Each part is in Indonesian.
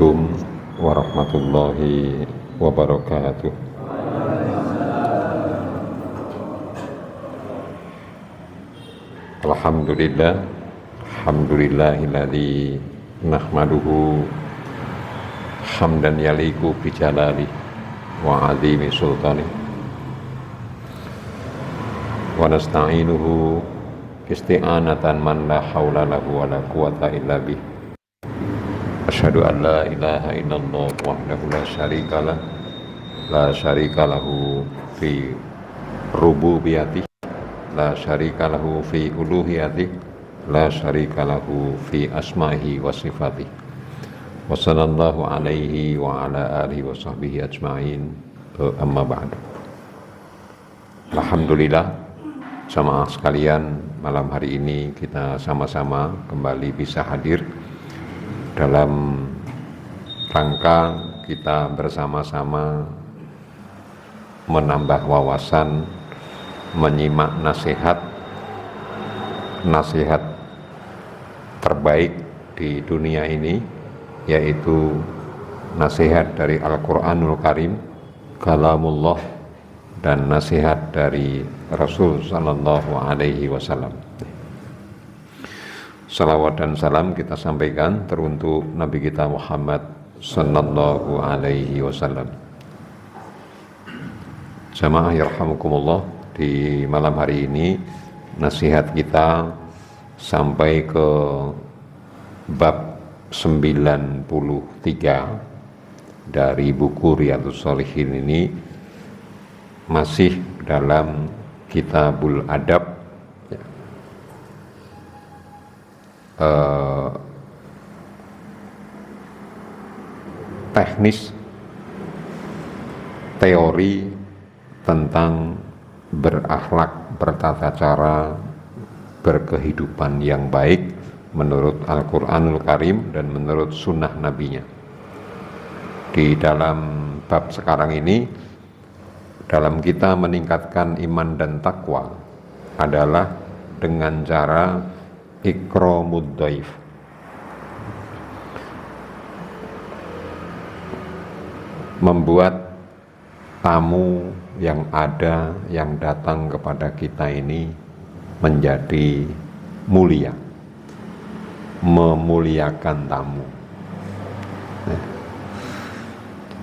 Assalamualaikum warahmatullahi wabarakatuh. Alhamdulillah, alhamdulillahilladzi nahmaduhu hamdan yaliku bijalali wa azimi sultani wa nasta'inuhu isti'anatan man la hawla lahu wa la quwata illa bih. Asyhadu an la ilaha illallah wahdahu la syarikalah la syarikalahu fi rububiyatih la syarikalahu fi uluhiyatih la syarikalahu fi asma'ihi wa sifatih. Wa sallallahu alaihi wa ala alihi wa sahbihi ajma'in. Amma ba'du. Alhamdulillah, jamaah sekalian, malam hari ini kita sama-sama kembali bisa hadir dalam rangka kita bersama-sama menambah wawasan, menyimak nasihat terbaik di dunia ini, yaitu nasihat dari Al-Quranul Karim, kalamullah, dan nasihat dari Rasul Sallallahu Alaihi Wasallam. Salawat dan salam kita sampaikan teruntuk Nabi kita Muhammad Sallallahu Alaihi Wasallam. Jamaah yarhamukumullah, di malam hari ini nasihat kita sampai ke bab 93 dari buku Riyadhus Shalihin ini, masih dalam Kitabul Adab, teknis teori tentang berakhlak, bertata cara, berkehidupan yang baik menurut Al-Quranul Karim dan menurut sunnah nabinya. Di dalam bab sekarang ini, dalam kita meningkatkan iman dan takwa adalah dengan cara ikramud dhaif, membuat tamu yang ada, yang datang kepada kita ini menjadi mulia, memuliakan tamu.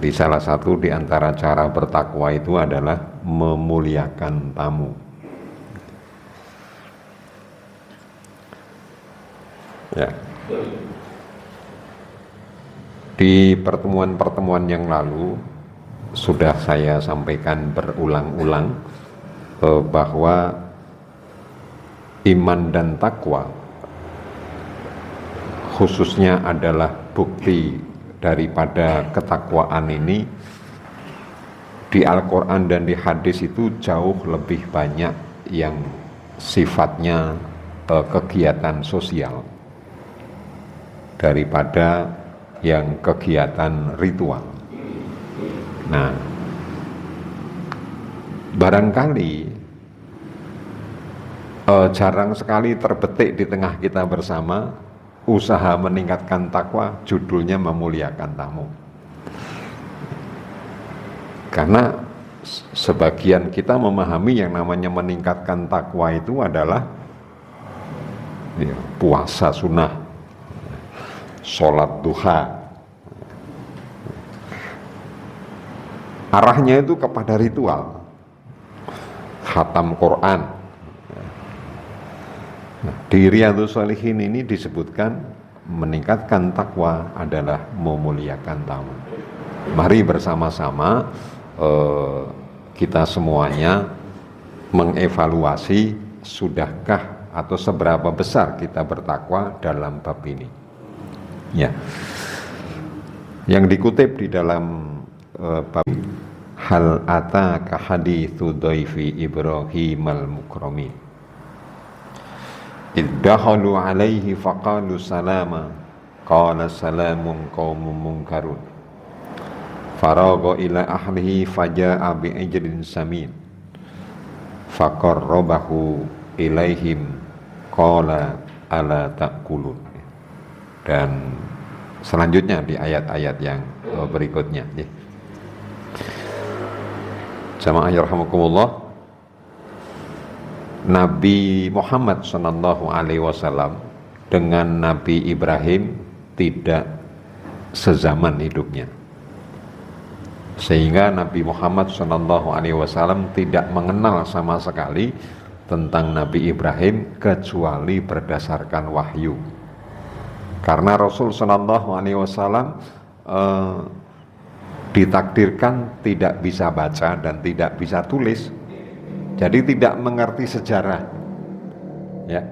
Di salah satu di antara cara bertakwa itu adalah memuliakan tamu. Ya. Di pertemuan-pertemuan yang lalu sudah saya sampaikan berulang-ulang bahwa iman dan takwa khususnya adalah bukti daripada ketakwaan ini. Di Al-Quran dan di hadis itu jauh lebih banyak yang sifatnya kegiatan sosial daripada yang kegiatan ritual. Nah, barangkali jarang sekali terbetik di tengah kita bersama usaha meningkatkan takwa, judulnya memuliakan tamu. Karena sebagian kita memahami yang namanya meningkatkan takwa itu adalah ya, puasa sunnah, sholat duha. Arahnya itu kepada ritual, khatam Quran. Nah, di Riyadhus Shalihin ini disebutkan meningkatkan takwa adalah memuliakan tamu. Mari bersama-sama kita semuanya mengevaluasi sudahkah atau seberapa besar kita bertakwa dalam bab ini. Ya, yang dikutip di dalam bab hal ataka hadithu dhaifi Ibrahim al-mukrami iddahalu alaihi faqalu salama qala salamun qaumun munkarun faragha ila ahlihi faja'a bi'ijlin samin faqarrabahu ilaihim qala ala ta'kulun. Dan selanjutnya di ayat-ayat yang berikutnya. Jamaah yarhamukumullah, Nabi Muhammad sallallahu alaihi wasallam dengan Nabi Ibrahim tidak sezaman hidupnya, sehingga Nabi Muhammad sallallahu alaihi wasallam tidak mengenal sama sekali tentang Nabi Ibrahim kecuali berdasarkan wahyu. Karena Rasul sallallahu alaihi wasallam ditakdirkan tidak bisa baca dan tidak bisa tulis, jadi tidak mengerti sejarah, ya,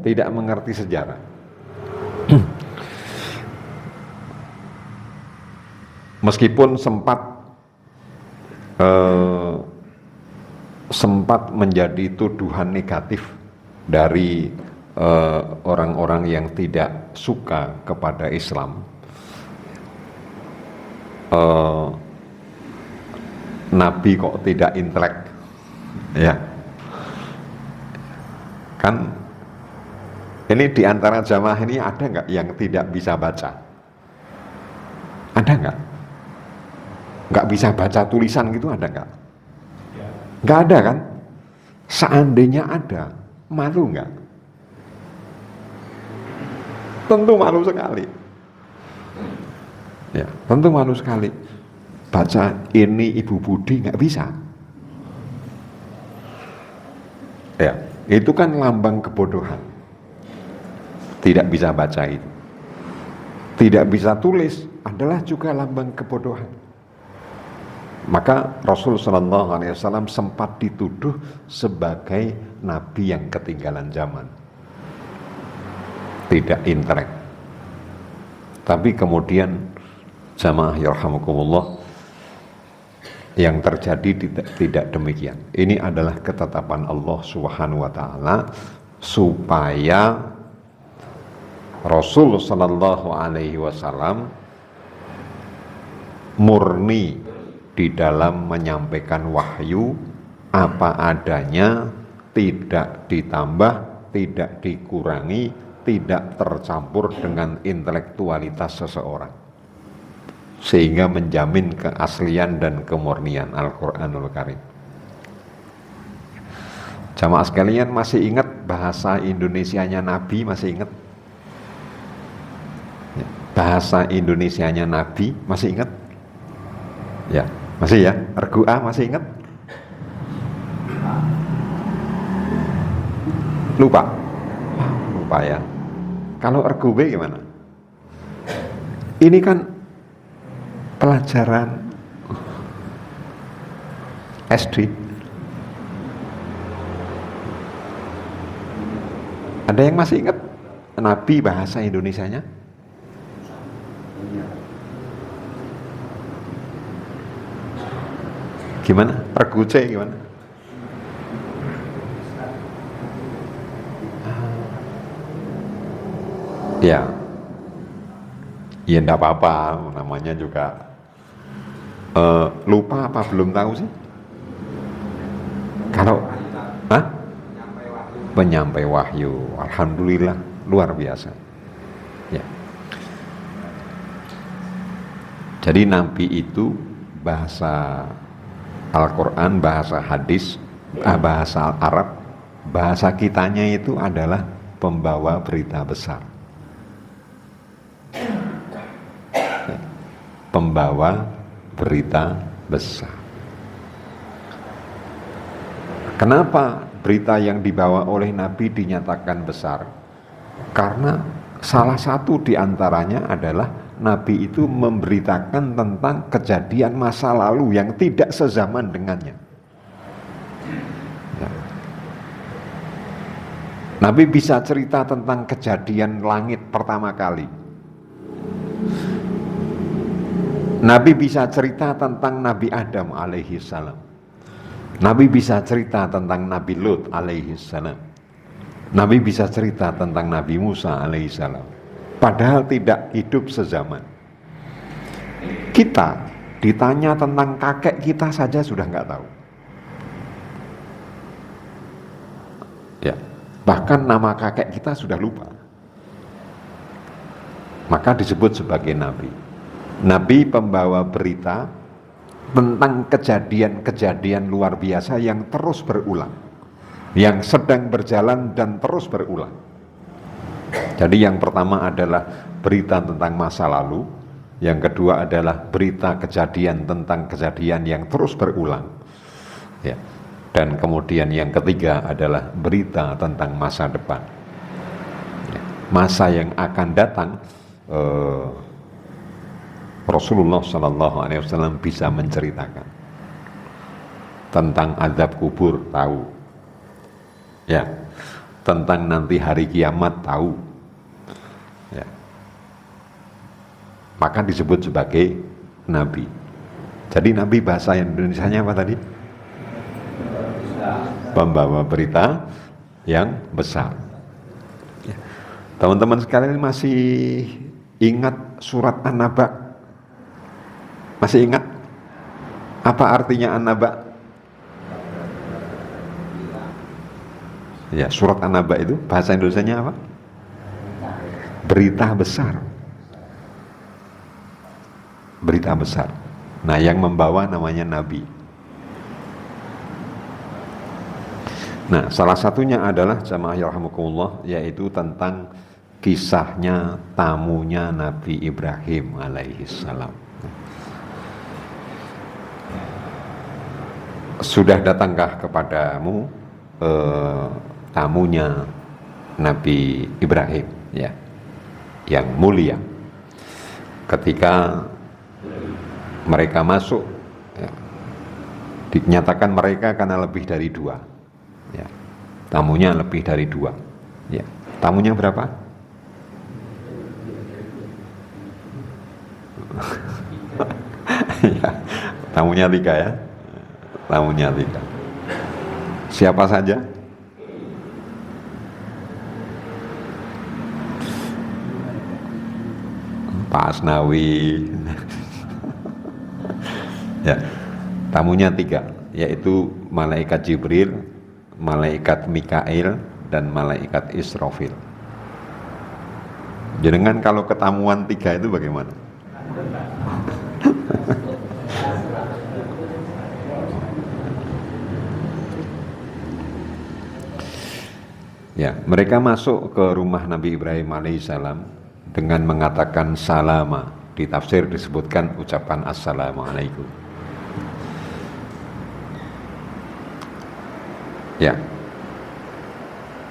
tidak mengerti sejarah. Meskipun sempat menjadi tuduhan negatif dari orang-orang yang tidak suka kepada Islam, Nabi kok tidak intelek, ya kan? Ini diantara jamaah ini ada nggak yang tidak bisa baca? Ada nggak? Nggak bisa baca tulisan gitu, ada nggak? Nggak ada kan? Seandainya ada, malu nggak? Tentu malu sekali. Ya, tentu malu sekali. Baca ini Ibu Budi nggak bisa. Ya, itu kan lambang kebodohan. Tidak bisa baca itu. Tidak bisa tulis adalah juga lambang kebodohan. Maka Rasul sallallahu alaihi wasallam sempat dituduh sebagai nabi yang ketinggalan zaman. Tidak intelek. Tapi kemudian jamaah yarhamukumullah, yang terjadi tidak demikian. Ini adalah ketetapan Allah Subhanahu wa taala supaya Rasul sallallahu alaihi wasallam murni di dalam menyampaikan wahyu apa adanya, tidak ditambah, tidak dikurangi, tidak tercampur dengan intelektualitas seseorang, sehingga menjamin keaslian dan kemurnian Al-Quranul Karim. Jamaah sekalian, masih ingat bahasa Indonesianya Nabi? Masih ingat? Bahasa Indonesianya Nabi masih ingat? Ya, masih ya? Regu A masih ingat? Lupa? Lupa ya. Kalau regu B gimana? Ini kan pelajaran SD. Ada yang masih ingat Nabi bahasa Indonesianya? Gimana? Regu C gimana? Ya, ya enggak apa-apa, namanya juga lupa apa belum tahu sih? Kalau penyampai wahyu, alhamdulillah luar biasa. Ya. Jadi Nabi itu bahasa Al-Quran, bahasa hadis, bahasa Arab, bahasa kitanya itu adalah pembawa berita besar. Pembawa berita besar. Kenapa berita yang dibawa oleh Nabi dinyatakan besar? Karena salah satu diantaranya adalah Nabi itu memberitakan tentang kejadian masa lalu yang tidak sezaman dengannya. Ya. Nabi bisa cerita tentang kejadian langit pertama kali. Nabi bisa cerita tentang Nabi Adam alaihi salam. Nabi bisa cerita tentang Nabi Lut alaihi salam. Nabi bisa cerita tentang Nabi Musa alaihi salam. Padahal tidak hidup sezaman. Kita ditanya tentang kakek kita saja sudah nggak tahu. Ya, bahkan nama kakek kita sudah lupa. maka disebut sebagai nabi. Nabi pembawa berita tentang kejadian-kejadian luar biasa yang terus berulang, yang sedang berjalan dan terus berulang. Jadi yang pertama adalah berita tentang masa lalu, yang kedua adalah berita kejadian tentang kejadian yang terus berulang, ya. Dan kemudian yang ketiga adalah berita tentang masa depan, ya. Masa yang akan datang, Rasulullah SAW bisa menceritakan tentang azab kubur, tahu, ya, tentang nanti hari kiamat, tahu, ya. Maka disebut sebagai nabi. Jadi nabi bahasa Indonesianya apa tadi? Pembawa berita yang besar. Ya. Teman-teman sekalian masih ingat surat An-Naba? Masih ingat? Apa artinya An-Naba? Ya, surat An-Naba itu bahasa Indonesianya apa? Berita besar. Berita besar. Nah, yang membawa namanya nabi. Nah, salah satunya adalah jamaah yarhamukumullah, yaitu tentang kisahnya tamunya Nabi Ibrahim alaihissalam. Sudah datangkah kepadamu tamunya Nabi Ibrahim, ya, yang mulia? Ketika mereka masuk, ya, dinyatakan mereka karena lebih dari dua, ya, tamunya lebih dari dua, ya. Tamunya berapa? Ya, tamunya tiga, ya, tamunya tiga. Siapa saja? Pak Asnawi. Ya, tamunya tiga, yaitu malaikat Jibril, malaikat Mikail, dan malaikat Israfil. Jenengan kalau ketamuan tiga itu bagaimana? Ya, mereka masuk ke rumah Nabi Ibrahim alaihissalam dengan mengatakan salama. Di tafsir disebutkan ucapan assalamualaikum. Ya.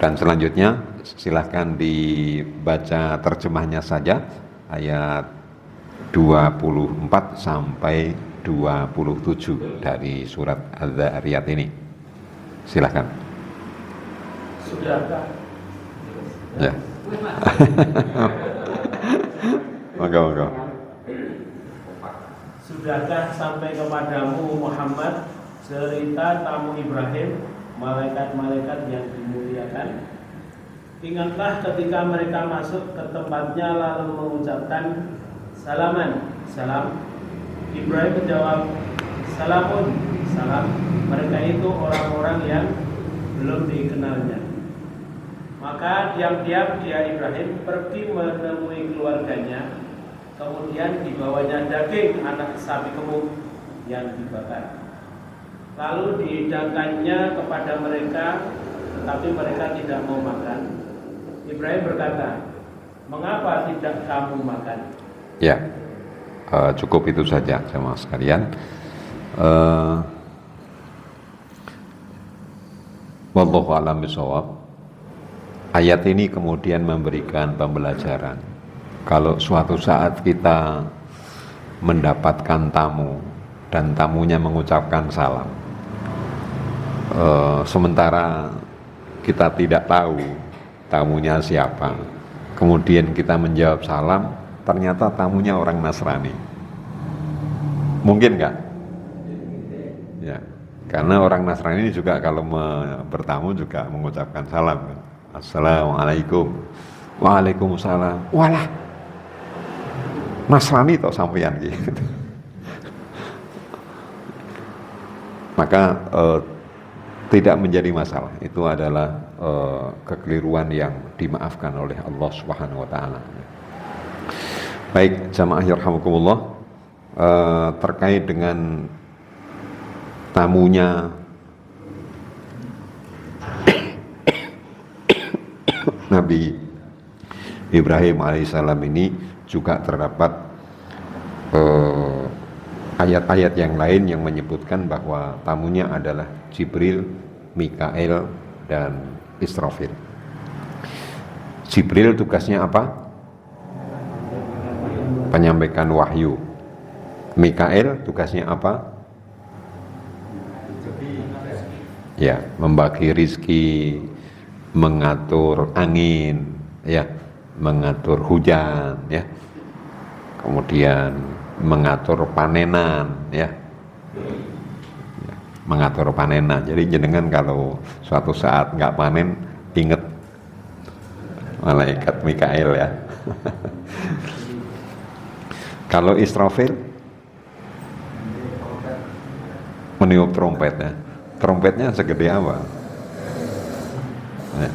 Dan selanjutnya silahkan dibaca terjemahnya saja, ayat 24 sampai 27 dari surat Az-Zariyat ini. Silahkan. Sudahkah? Ya. Monggo. Sudahkah sampai kepadamu Muhammad cerita tamu Ibrahim, malaikat-malaikat yang dimuliakan? Ingatlah ketika mereka masuk ke tempatnya lalu mengucapkan salaman, salam. Ibrahim menjawab, salamun, salam. Mereka itu orang-orang yang belum dikenalnya. Maka diam-diam dia Ibrahim pergi menemui keluarganya. Kemudian dibawanya daging anak sapi gemuk yang dibakar. Lalu dihidangkannya kepada mereka, tetapi mereka tidak mau makan. Ibrahim berkata, mengapa tidak kamu makan? Ya, cukup itu saja jemaah sekalian. Wallahu a'lam bishawab. Ayat ini kemudian memberikan pembelajaran. Kalau suatu saat kita mendapatkan tamu dan tamunya mengucapkan salam, sementara kita tidak tahu tamunya siapa, kemudian kita menjawab salam, ternyata tamunya orang Nasrani, mungkin nggak? Ya, karena orang Nasrani juga kalau bertamu juga mengucapkan salam, kan? Assalamualaikum, waalaikumsalam, walah Nasrani toh sampeyan gitu. Maka tidak menjadi masalah. Itu adalah kekeliruan yang dimaafkan oleh Allah Subhanahu wa taala. Baik, jamaah yarhamukumullah, terkait dengan tamunya Nabi Ibrahim alaihissalam ini juga terdapat ayat-ayat yang lain yang menyebutkan bahwa tamunya adalah Jibril, Mikael, dan Israfil. Jibril tugasnya apa? Penyampaikan wahyu. Mikael tugasnya apa? Ya, membagi rizki, mengatur angin, ya, mengatur hujan, ya, kemudian mengatur panenan, ya, mengatur panenan. Jadi jenengan kalau suatu saat nggak panen, ingat malaikat Mikael ya. Kalau Israfil meniup trompetnya. Trompetnya segede apa? Ya.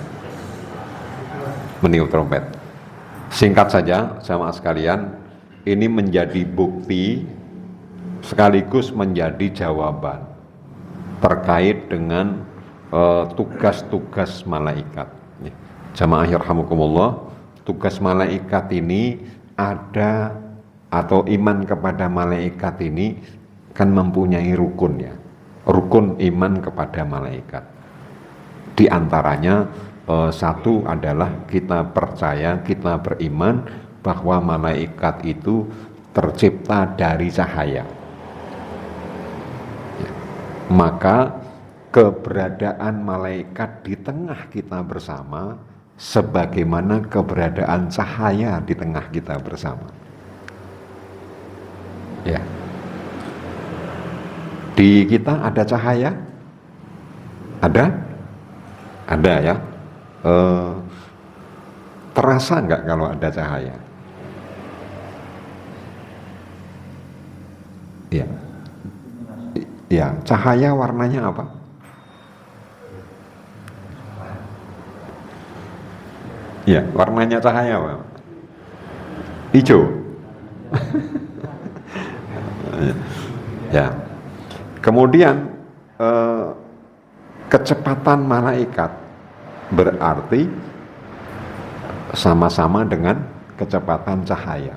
Meniup trompet. Singkat saja, jamaah sekalian, ini menjadi bukti sekaligus menjadi jawaban terkait dengan tugas-tugas malaikat. Jamaah yarhamukumullah, tugas malaikat ini ada, atau iman kepada malaikat ini kan mempunyai rukun ya, rukun iman kepada malaikat. Di antaranya satu adalah kita percaya, kita beriman bahwa malaikat itu tercipta dari cahaya. Ya. Maka keberadaan malaikat di tengah kita bersama sebagaimana keberadaan cahaya di tengah kita bersama. Ya. Di kita ada cahaya? Ada? Ada ya. Terasa nggak kalau ada cahaya? Ya. Ya, cahaya warnanya apa? Ya, warnanya cahaya apa? Hijau. Ya. Kemudian kecepatan malaikat berarti sama-sama dengan kecepatan cahaya.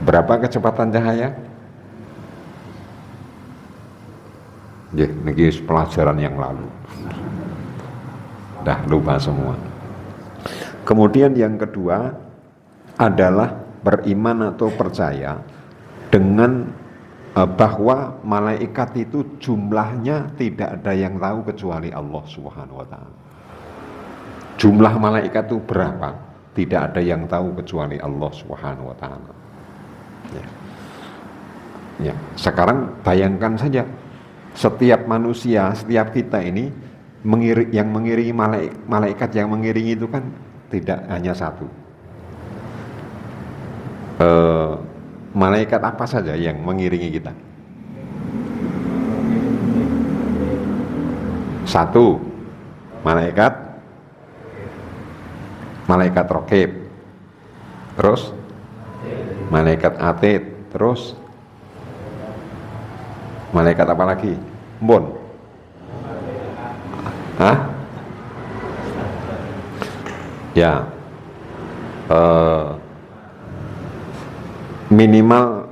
Berapa kecepatan cahaya? Ya, ini pelajaran yang lalu. Dah lupa semua. Kemudian yang kedua adalah beriman atau percaya dengan bahwa malaikat itu jumlahnya tidak ada yang tahu kecuali Allah Subhanahu wa taala. Jumlah malaikat itu berapa? Tidak ada yang tahu kecuali Allah Subhanahu wa taala. Ya. Ya, sekarang bayangkan saja setiap manusia, setiap kita ini yang mengiringi malaikat yang mengiringi itu kan tidak hanya satu. Malaikat apa saja yang mengiringi kita? Satu, malaikat raqib. Terus malaikat atid. Terus malaikat apa lagi? Mbon. Hah? Ya. Minimal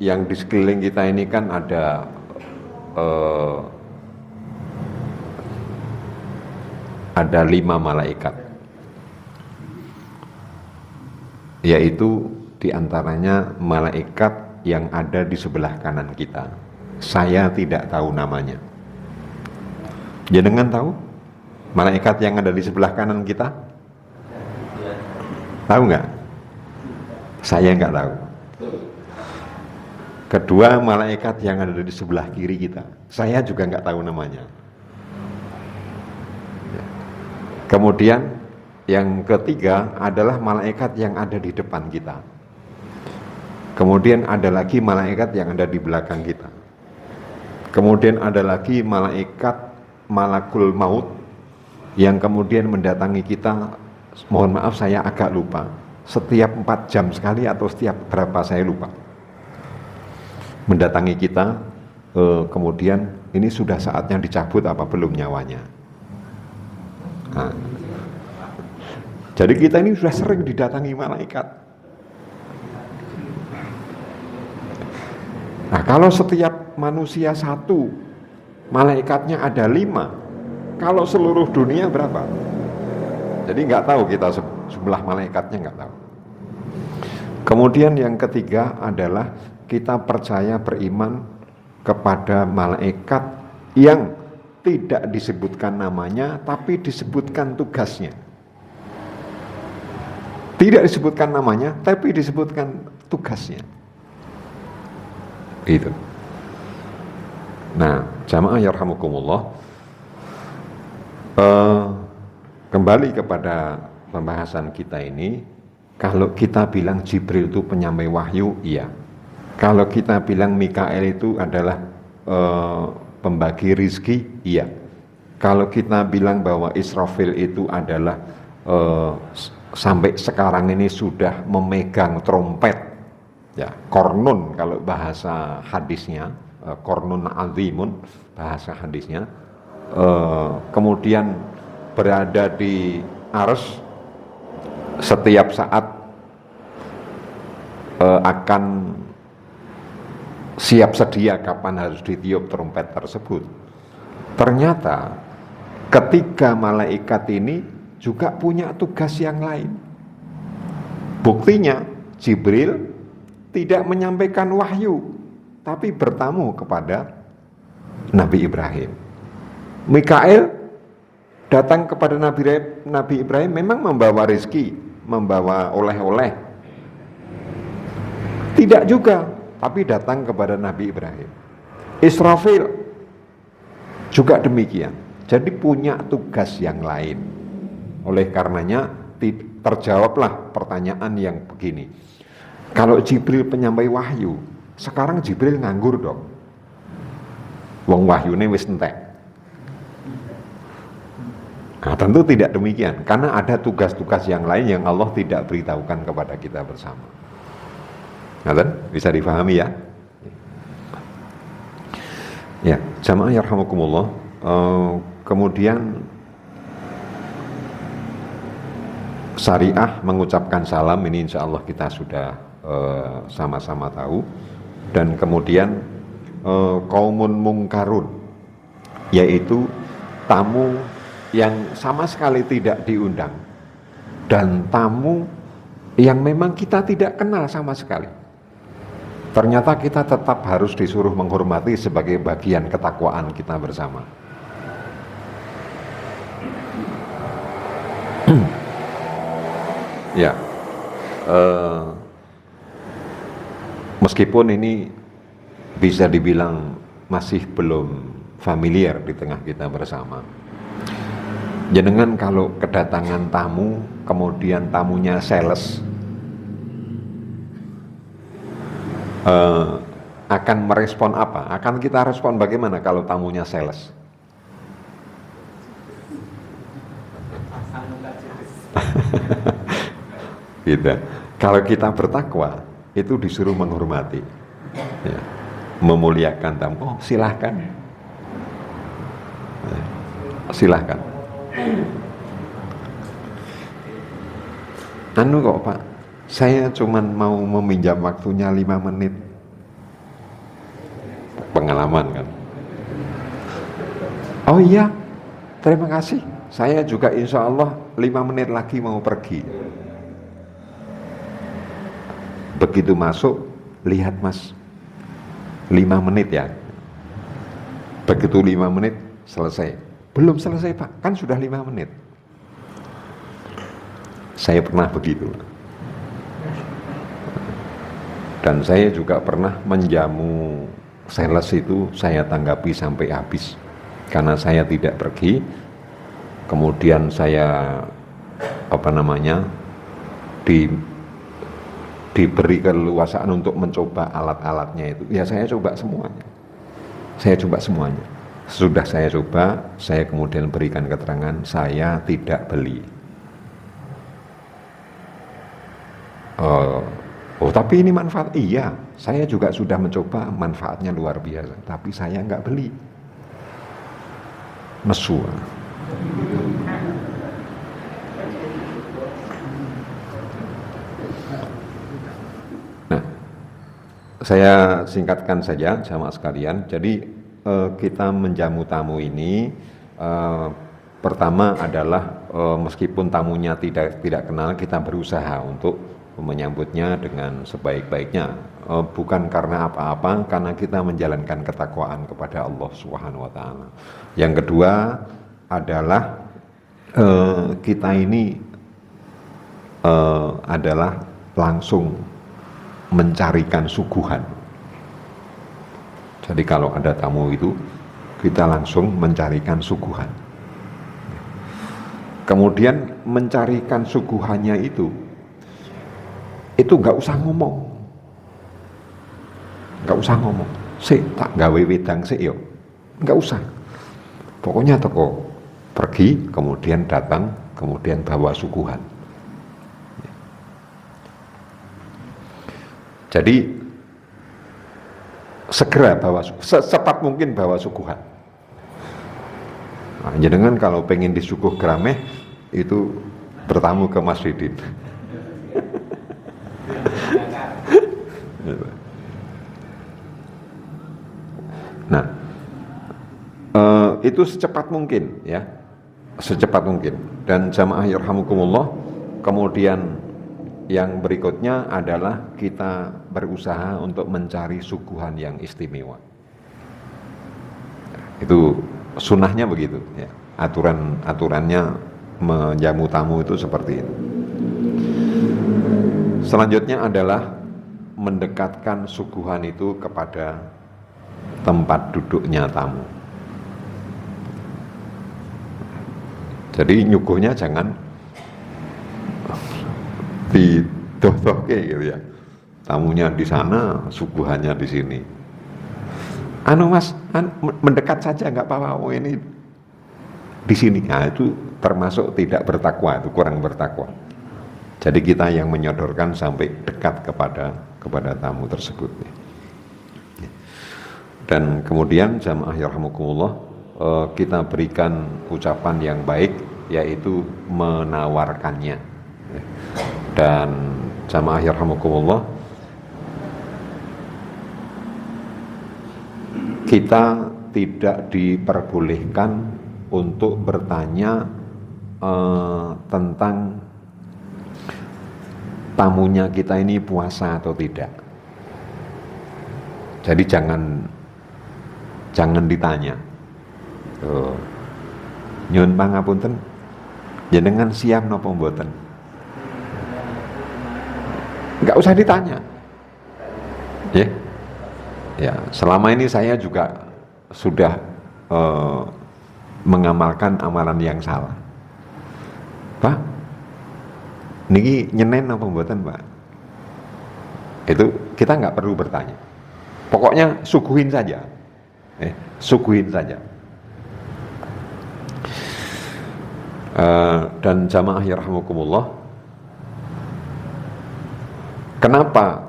yang di sekeliling kita ini kan ada ada 5 malaikat, yaitu diantaranya malaikat yang ada di sebelah kanan kita. Saya tidak tahu namanya. Jenengan tahu malaikat yang ada di sebelah kanan kita? Tahu nggak? Saya nggak tahu. Kedua, malaikat yang ada di sebelah kiri kita, saya juga nggak tahu namanya. Kemudian yang ketiga adalah malaikat yang ada di depan kita. Kemudian ada lagi malaikat yang ada di belakang kita. Kemudian ada lagi malaikat malakul maut yang kemudian mendatangi kita. Mohon maaf saya agak lupa. setiap 4 jam sekali atau setiap berapa saya lupa, mendatangi kita, kemudian ini sudah saatnya dicabut apa belum nyawanya. Nah, jadi kita ini sudah sering didatangi malaikat. Nah, kalau setiap manusia 1, malaikatnya ada 5, kalau seluruh dunia berapa? Jadi nggak tahu kita jumlah malaikatnya, nggak tahu. Kemudian yang ketiga adalah kita percaya beriman kepada malaikat yang tidak disebutkan namanya tapi disebutkan tugasnya. Tidak disebutkan namanya tapi disebutkan tugasnya. Gitu. Nah, jamaah yarhamukumullah, kembali kepada pembahasan kita ini. Kalau kita bilang Jibril itu penyampai wahyu, iya. Kalau kita bilang Mikael itu adalah pembagi rizki, iya. Kalau kita bilang bahwa Israfil itu adalah sampai sekarang ini sudah memegang trompet, ya, kornun kalau bahasa hadisnya, kornun azimun bahasa hadisnya, kemudian berada di ars, setiap saat akan siap sedia kapan harus ditiup trompet tersebut. Ternyata ketiga malaikat ini juga punya tugas yang lain. Buktinya Jibril tidak menyampaikan wahyu, tapi bertamu kepada Nabi Ibrahim. Mikael datang kepada Nabi Ibrahim memang membawa rezeki, membawa oleh-oleh. Tidak juga, tapi datang kepada Nabi Ibrahim. Israfil juga demikian. Jadi punya tugas yang lain. Oleh karenanya terjawablah pertanyaan yang begini. Kalau Jibril penyampai wahyu, sekarang Jibril nganggur dong. Wong wahyune wis entek. Nah, tentu tidak demikian, karena ada tugas-tugas yang lain yang Allah tidak beritahukan kepada kita bersama. Nah, bisa difahami ya? Ya, jamaah yarhamukumullah. Kemudian syariah mengucapkan salam, ini insya Allah kita sudah sama-sama tahu. Dan kemudian qaumun mungkarun, yaitu tamu yang sama sekali tidak diundang, dan tamu yang memang kita tidak kenal sama sekali. Ternyata kita tetap harus disuruh menghormati sebagai bagian ketakwaan kita bersama. Ya, meskipun ini bisa dibilang masih belum familiar di tengah kita bersama. Jenengan kalau kedatangan tamu, kemudian tamunya sales, akan merespon apa? Akan kita respon bagaimana kalau tamunya sales? Gitu. Kalau kita bertakwa, itu disuruh menghormati, ya, memuliakan tamu. Oh, silahkan, silahkan. Anu kok Pak, saya cuman mau meminjam waktunya 5 menit. Pengalaman kan. Oh iya, terima kasih. Saya juga insya Allah 5 menit lagi mau pergi. Begitu masuk, lihat Mas, 5 menit ya. Begitu 5 menit, selesai. Belum selesai Pak, kan sudah 5 menit. Saya pernah begitu. Dan saya juga pernah menjamu sales itu, saya tanggapi sampai habis. Karena saya tidak pergi, kemudian saya diberi keleluasaan untuk mencoba alat-alatnya itu. Ya saya coba semuanya. Sudah saya coba, saya kemudian berikan keterangan, saya tidak beli. Oh, oh, tapi ini manfaat. Iya, saya juga sudah mencoba, manfaatnya luar biasa. Tapi saya nggak beli. Nesu. Nah, saya singkatkan saja sama sekalian. Jadi kita menjamu tamu ini pertama adalah meskipun tamunya tidak kenal, kita berusaha untuk menyambutnya dengan sebaik-baiknya. Bukan karena apa-apa, karena kita menjalankan ketakwaan kepada Allah Subhanahu wa taala. Yang kedua adalah kita ini adalah langsung mencarikan suguhan. Jadi kalau ada tamu itu, kita langsung mencarikan suguhan. Kemudian mencarikan suguhannya itu nggak usah ngomong. Nggak usah ngomong. Sik tak gawe wedang sik yo. Nggak usah. Pokoknya toko pergi, kemudian datang, kemudian bawa suguhan. Jadi segera bawa, secepat mungkin bawa suguhan. Nah, jenengan kalau pengen disuguh grameh itu bertamu ke Mas Didin. Nah, itu secepat mungkin ya, secepat mungkin. Dan jamaah yarhamukumullah, kemudian yang berikutnya adalah kita berusaha untuk mencari suguhan yang istimewa. Itu sunnahnya begitu ya. Aturannya menjamu tamu itu seperti itu. Selanjutnya adalah mendekatkan suguhan itu kepada tempat duduknya tamu. Jadi nyuguhnya jangan didoh-dohke gitu ya. Tamunya di sana, suguhannya di sini. Anu Mas, mendekat saja nggak apa-apa. Oh ini di sini. Nah, itu termasuk tidak bertakwa, itu kurang bertakwa. Jadi kita yang menyodorkan sampai dekat kepada tamu tersebut. Dan kemudian jamaah yarhamukumullah, kita berikan ucapan yang baik, yaitu menawarkannya. Dan jamaah yarhamukumullah, kita tidak diperbolehkan untuk bertanya tentang tamunya kita ini puasa atau tidak. Jadi jangan ditanya. Nyun pangapunten, jenengan siap napa mboten? Enggak usah ditanya. Ya. Ya, selama ini saya juga sudah mengamalkan amalan yang salah. Pak, niki nyenen apa mboten, Pak? Itu kita nggak perlu bertanya. Pokoknya suguhin saja. Suguhin saja. Dan jamaah yarhamukumullah, kenapa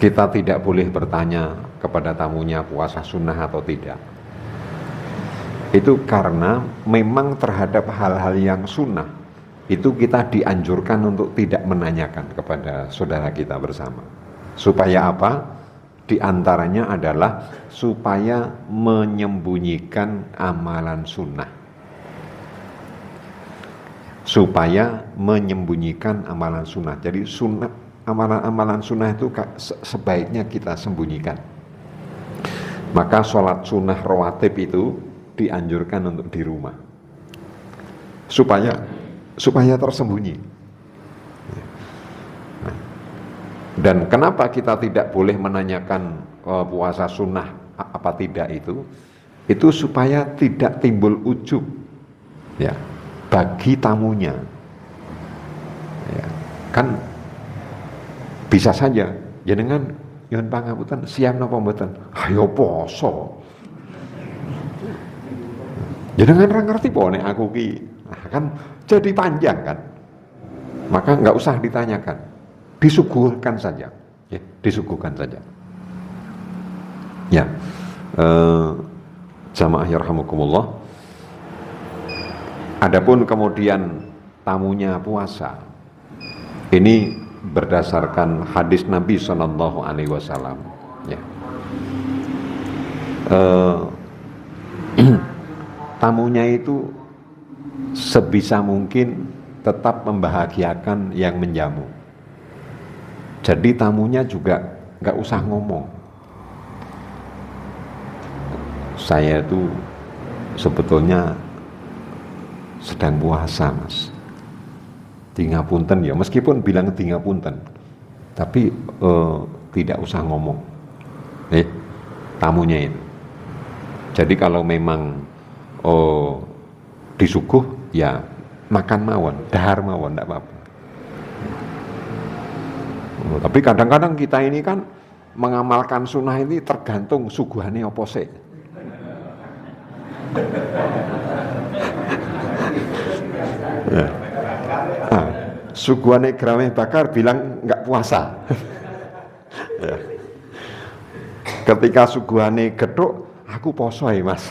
kita tidak boleh bertanya kepada tamunya puasa sunnah atau tidak? Itu karena memang terhadap hal-hal yang sunnah itu kita dianjurkan untuk tidak menanyakan kepada saudara kita bersama. Supaya apa? Di antaranya adalah supaya menyembunyikan amalan sunnah. Supaya menyembunyikan amalan sunnah. Jadi sunnah, amalan-amalan sunnah itu sebaiknya kita sembunyikan. Maka sholat sunnah rawatib itu dianjurkan untuk di rumah. Supaya tersembunyi. Dan kenapa kita tidak boleh menanyakan puasa sunnah apa tidak itu? Itu supaya tidak timbul ujub ya bagi tamunya. Ya, kan bisa saja jenengan nyuwun pangapunten siap napa mboten? Ayo poso. Jenengan ora ngerti po nek aku ki. Nah, kan jadi panjang kan. Maka enggak usah ditanyakan. disuguhkan saja, ya, disuguhkan saja. Ya, jamaah yarhamukumullah. Adapun kemudian tamunya puasa, ini berdasarkan hadis Nabi Shallallahu Alaihi Wasallam. Ya. Tamunya itu sebisa mungkin tetap membahagiakan yang menjamu. Jadi tamunya juga nggak usah ngomong. Saya itu sebetulnya sedang puasa, Mas. Tingapunten ya, meskipun bilang tingapunten, tapi tidak usah ngomong. Tamunya itu. Jadi kalau memang disuguh, ya makan mawon, dahar mawon, tidak apa-apa. Tapi kadang-kadang kita ini kan mengamalkan sunnah ini tergantung suguhannya apa sih. Ya. Nah, suguhannya Grameh Bakar bilang nggak puasa. Ya. Ketika suguhannya geduk, aku poso ya Mas.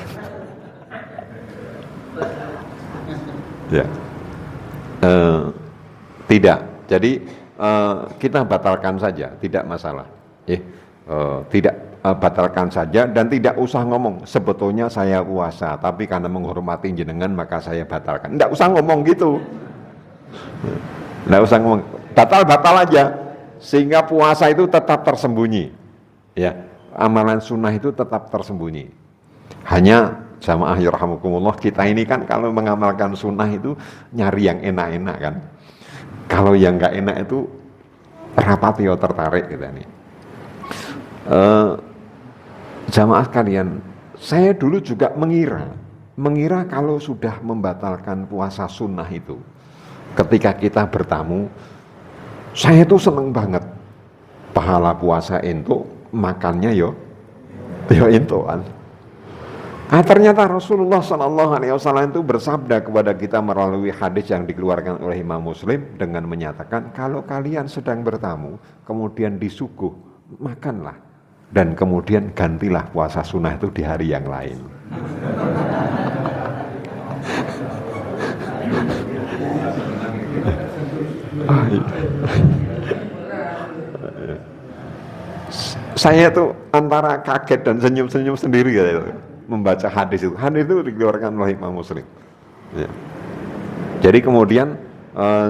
Ya. Tidak. Jadi kita batalkan saja, tidak masalah. Tidak batalkan saja dan tidak usah ngomong sebetulnya saya puasa, tapi karena menghormati jenengan maka saya batalkan. Tidak usah ngomong gitu. Tidak usah ngomong. Batal aja sehingga puasa itu tetap tersembunyi. Ya, amalan sunnah itu tetap tersembunyi. Hanya jamaah yarhamukumullah, kita ini kan kalau mengamalkan sunnah itu nyari yang enak-enak kan. Kalau yang nggak enak itu rapatio tertarik kita nih. Jamaah sekalian, saya dulu juga mengira kalau sudah membatalkan puasa sunnah itu, ketika kita bertamu, saya tuh seneng banget. Pahala puasa ento, makannya yo entoan. Ternyata Rasulullah SAW itu bersabda kepada kita melalui hadis yang dikeluarkan oleh Imam Muslim dengan menyatakan kalau kalian sedang bertamu kemudian disuguh, makanlah dan kemudian gantilah puasa sunnah itu di hari yang lain. Saya tuh antara kaget dan senyum-senyum sendiri gitu, membaca hadis itu. Hadis itu dikeluarkan oleh Imam Muslim. Ya. Jadi kemudian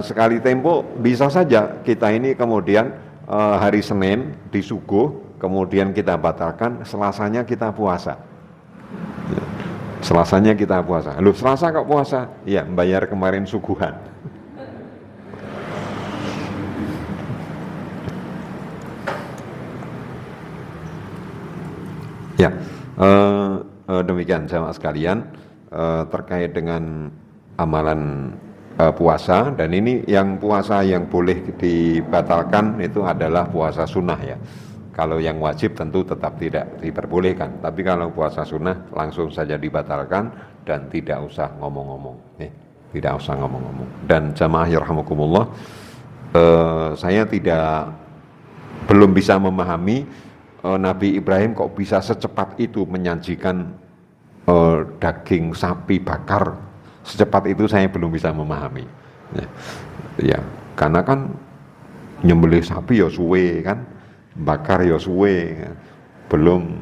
sekali tempo bisa saja kita ini kemudian hari Senin disuguh, kemudian kita batalkan, Selasanya kita puasa. Ya. Selasanya kita puasa. Loh, Selasa kok puasa? Iya, membayar kemarin suguhan. Ya, demikian jamaah sekalian terkait dengan amalan puasa, dan ini yang puasa yang boleh dibatalkan itu adalah puasa sunnah ya. Kalau yang wajib tentu tetap tidak diperbolehkan, tapi kalau puasa sunnah langsung saja dibatalkan dan tidak usah ngomong-ngomong, tidak usah ngomong-ngomong. Dan jamaah yarhamukumullah, saya belum bisa memahami Nabi Ibrahim kok bisa secepat itu menyajikan daging sapi bakar. Secepat itu saya belum bisa memahami. Ya, karena kan nyembelih sapi ya suwe kan, bakar ya suwe, belum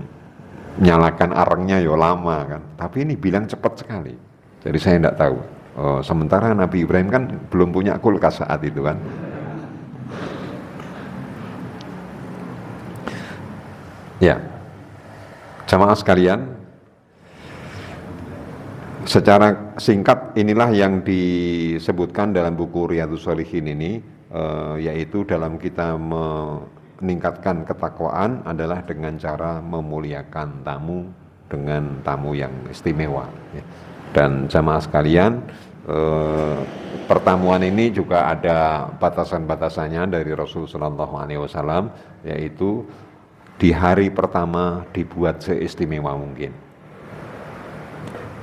nyalakan arengnya ya lama kan. Tapi ini bilang cepat sekali. Jadi saya tidak tahu. Sementara Nabi Ibrahim kan belum punya kulkas saat itu kan. Ya, jamaah sekalian, secara singkat inilah yang disebutkan dalam buku Riyadhus Shalihin ini, yaitu dalam kita meningkatkan ketakwaan adalah dengan cara memuliakan tamu dengan tamu yang istimewa. Dan jamaah sekalian, pertemuan ini juga ada batasan-batasannya dari Rasulullah SAW, yaitu di hari pertama dibuat seistimewa mungkin.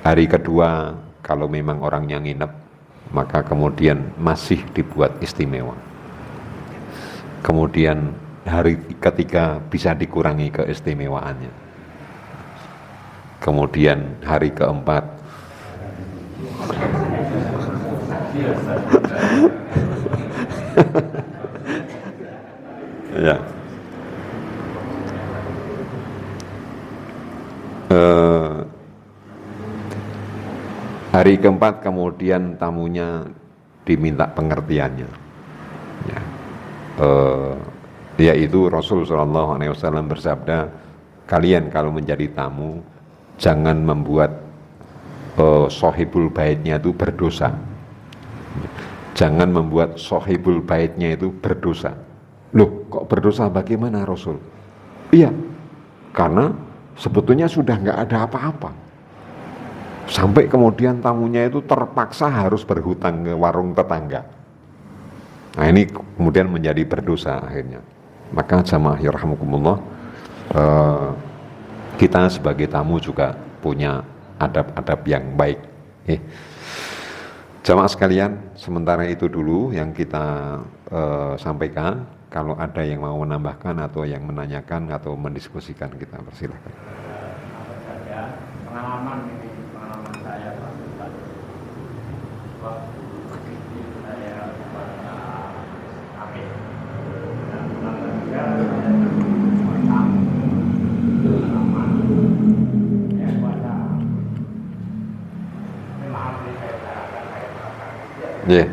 Hari kedua kalau memang orangnya nginep, maka kemudian masih dibuat istimewa. Kemudian hari ketiga bisa dikurangi keistimewaannya. Kemudian hari keempat ya. Hari keempat kemudian tamunya diminta pengertiannya, ya. Yaitu Rasul SAW bersabda, kalian kalau menjadi tamu jangan membuat sohibul baitnya itu berdosa. Jangan membuat sohibul baitnya itu berdosa. Loh, kok berdosa? Bagaimana Rasul? Iya, karena sebetulnya sudah nggak ada apa-apa. Sampai kemudian tamunya itu terpaksa harus berhutang ke warung tetangga. Nah ini kemudian menjadi berdosa akhirnya. Maka jamaah yarhamukumullah, kita sebagai tamu juga punya adab-adab yang baik. Jamaah sekalian, sementara itu dulu yang kita sampaikan. Kalau ada yang mau menambahkan atau yang menanyakan atau mendiskusikan, kita persilahkan. Pengalaman saya Pak Ustaz, waktu kecil saya pada Amin dan keluarga saya pengalaman yang pada memang saya akan saya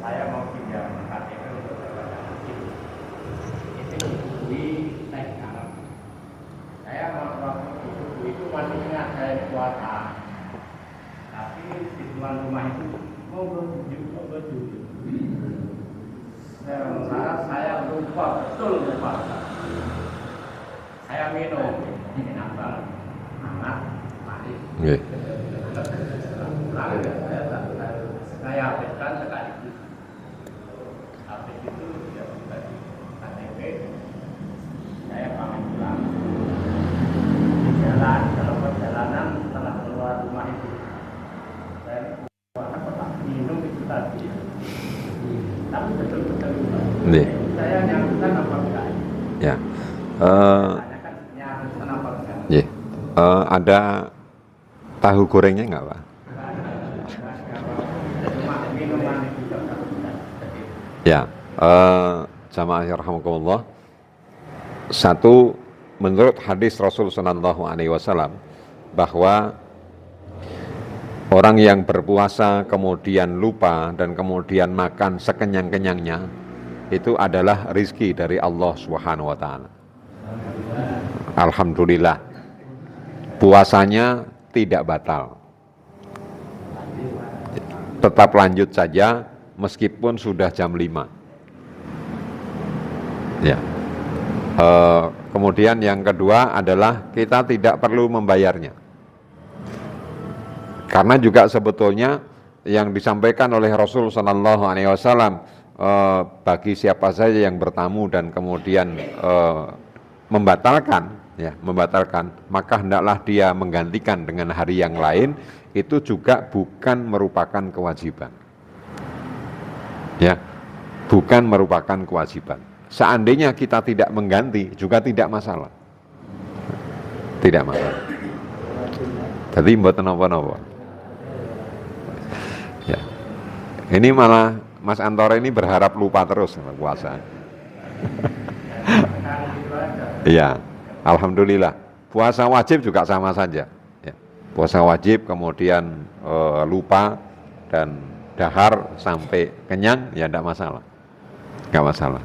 saya mau pinjam KTP untuk itu di naik kanan. Saya waktu itu masih ingat saya puasa, tapi di tuan rumah itu mau berjudi. Saya lupa betul puasa. Saya minum enak banget, hangat, manis. Saya habiskan sekaligus. Habis itu dia bagi KTP, saya pamit pulang. Jalan dalam perjalanan setelah keluar rumah itu, saya lupa minum itu tadi, tapi betul-betul lupa. Saya nyangkutkan apa enggak? Ya. Nyangkutkan apa enggak? Yeah. Ada tahu gorengnya enggak, Pak? Ya, jamaah yarhamukumullah. Satu, menurut hadis Rasul sallallahu alaihi wasallam bahwa orang yang berpuasa kemudian lupa dan kemudian makan sekenyang-kenyangnya itu adalah rizki dari Allah Subhanahu wa taala. Alhamdulillah. Puasanya tidak batal. Tetap lanjut saja meskipun sudah jam 5. Ya. Kemudian yang kedua adalah kita tidak perlu membayarnya. Karena juga sebetulnya yang disampaikan oleh Rasul sallallahu alaihi wasallam, bagi siapa saja yang bertamu dan kemudian membatalkan, maka hendaklah dia menggantikan dengan hari yang lain, itu juga bukan merupakan kewajiban. Ya, bukan merupakan kewajiban. Seandainya kita tidak mengganti juga tidak masalah. Tidak masalah. Jadi mboten napa-napa. Ya. Ini malah Mas Antoro ini berharap lupa terus puasa. Iya, alhamdulillah. Puasa wajib juga sama saja. Ya. Puasa wajib kemudian lupa dan dahar sampai kenyang, ya tidak masalah. Enggak masalah.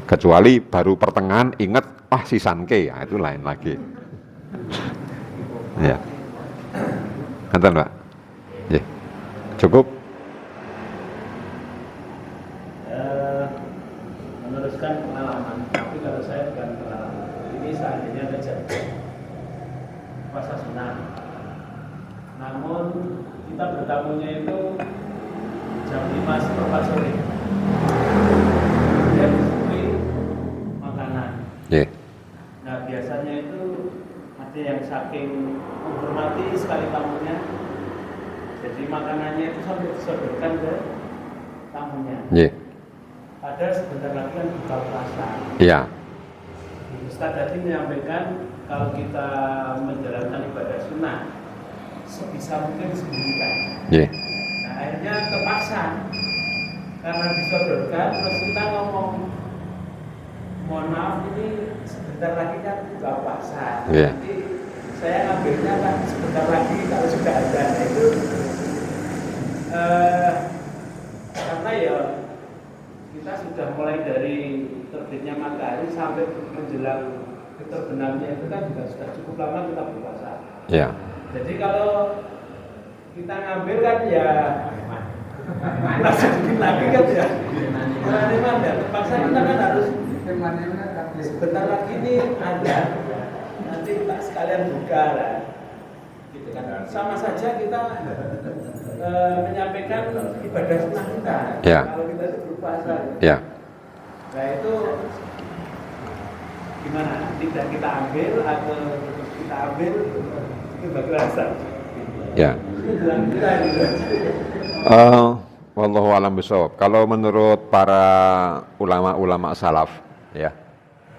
Kecuali baru pertengahan ingat, si sanke, ya itu lain lagi. Ya. Nonton, Pak. Ya. Cukup. Meneruskan pengalaman, tapi kalau saya bukan pengalaman. Ini seandainya kejadian puasa sunnah. Namun kita bertamunya itu jam 5 sore. Dia disuguhi makanan. Yeah. Nah biasanya itu ada yang saking menghormati sekali tamunya, jadi makanannya itu sampai disodorkan ke tamunya. Yeah. ada sebentar lagi kan buka puasa. Iya. Ustaz tadi menyampaikan kalau kita menjalankan ibadah sunnah sebisa mungkin disembunyikan. Iya. Nah akhirnya terpaksa karena disodorkan terus kita ngomong mohon maaf ini sebentar lagi kan buka puasa. Iya. Jadi saya ngambilnya kan sebentar lagi kalau sudah ada itu karena ya kita sudah mulai dari terbitnya matahari sampai menjelang terbenamnya itu kan juga sudah cukup lama kita berpuasa. Iya. Jadi kalau kita ngambil kan ya panas sedikit lagi kan ya. Mana ya terpaksa kita kan harus sebentar lagi ini ada nanti tak sekalian buka lah. Gitu kan. Sama saja kita menyampaikan ibadah sunnah kita. Ya. Kalau kita itu berpuasa. Ya. Nah itu gimana? Tidak kita ambil atau kita ambil itu bagaimana Ustaz? Ya. Kita gitu. Wallahu a'lam bishawab. Kalau menurut para ulama-ulama salaf, ya,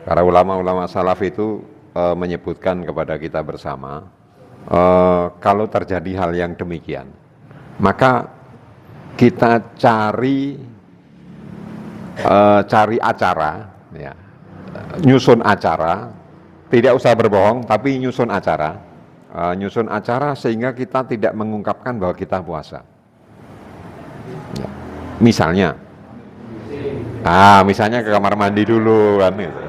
para ulama-ulama salaf itu menyebutkan kepada kita bersama, kalau terjadi hal yang demikian, maka kita cari acara, ya, nyusun acara, tidak usah berbohong, tapi nyusun acara sehingga kita tidak mengungkapkan bahwa kita puasa. Ya. Misalnya ke kamar mandi dulu kan gitu.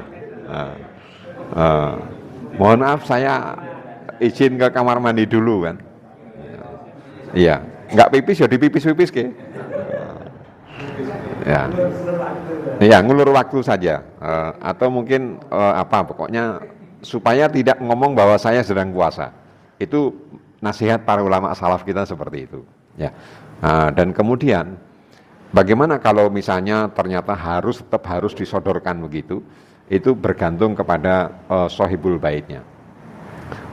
Mohon maaf saya izin ke kamar mandi dulu kan. Iya, nggak pipis ya dipipis-pipis ke. Ya. Iya, ngulur waktu saja. Atau mungkin pokoknya supaya tidak ngomong bahwa saya sedang puasa. Itu nasihat para ulama salaf kita seperti itu. Ya. Dan kemudian bagaimana kalau misalnya ternyata tetap harus disodorkan begitu? Itu bergantung kepada sohibul baitnya.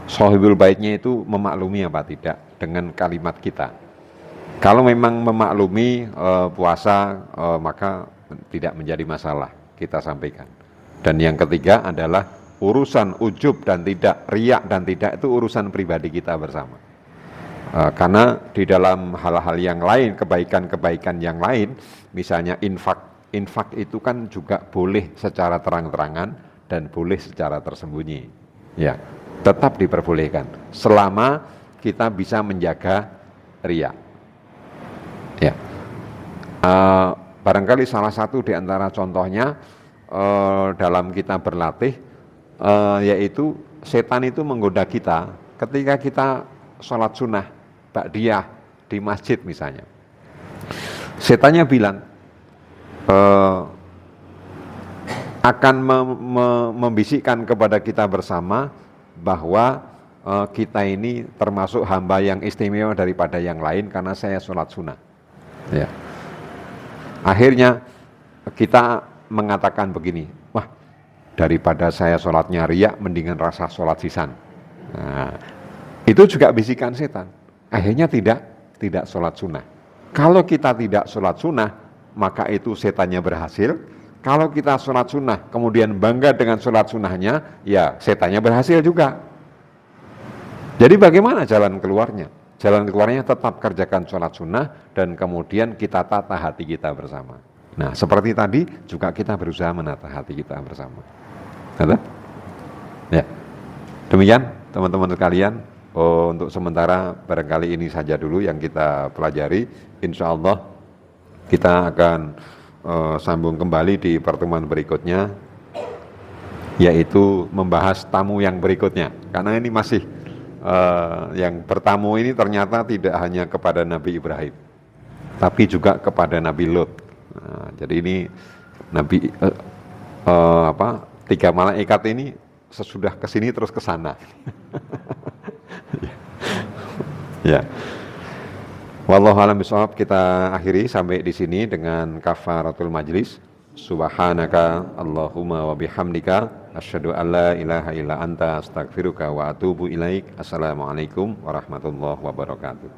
Sohibul baitnya itu memaklumi apa tidak dengan kalimat kita. Kalau memang memaklumi puasa maka tidak menjadi masalah, kita sampaikan. Dan yang ketiga adalah urusan ujub dan tidak, riak dan tidak itu urusan pribadi kita bersama. Karena di dalam hal-hal yang lain, kebaikan-kebaikan yang lain, misalnya infak itu kan juga boleh secara terang-terangan dan boleh secara tersembunyi. Ya, tetap diperbolehkan selama kita bisa menjaga riak. Ya, barangkali salah satu di antara contohnya dalam kita berlatih, yaitu setan itu menggoda kita ketika kita sholat sunnah ba'diyah di masjid misalnya. Setannya bilang akan membisikkan kepada kita bersama bahwa kita ini termasuk hamba yang istimewa daripada yang lain karena saya sholat sunnah. Ya. Akhirnya kita mengatakan begini, wah daripada saya sholatnya riya mendingan rasa sholat sisan. Nah, itu juga bisikan setan. Akhirnya tidak sholat sunnah. Kalau kita tidak sholat sunnah, maka itu setannya berhasil. Kalau kita sholat sunnah, kemudian bangga dengan sholat sunnahnya, ya setannya berhasil juga. Jadi bagaimana jalan keluarnya? Jalan keluarnya tetap kerjakan sholat sunnah dan kemudian kita tata hati kita bersama. Nah seperti tadi juga kita berusaha menata hati kita bersama. Ada? Ya. Demikian teman-teman sekalian. Untuk sementara barangkali ini saja dulu yang kita pelajari. Insya Allah kita akan sambung kembali di pertemuan berikutnya, yaitu membahas tamu yang berikutnya. Karena ini masih yang bertamu ini ternyata tidak hanya kepada Nabi Ibrahim, tapi juga kepada Nabi Lut. Nah, jadi ini Nabi 3 malaikat ini sesudah kesini terus ke sana. Ya. Wallahu a'lam bishawab, kita akhiri sampai di sini dengan kafaratul majlis. Subhanaka Allahumma wa bihamdika asyhadu an la ilaha illa anta astaghfiruka wa atubu ilaik. Assalamualaikum warahmatullahi wabarakatuh.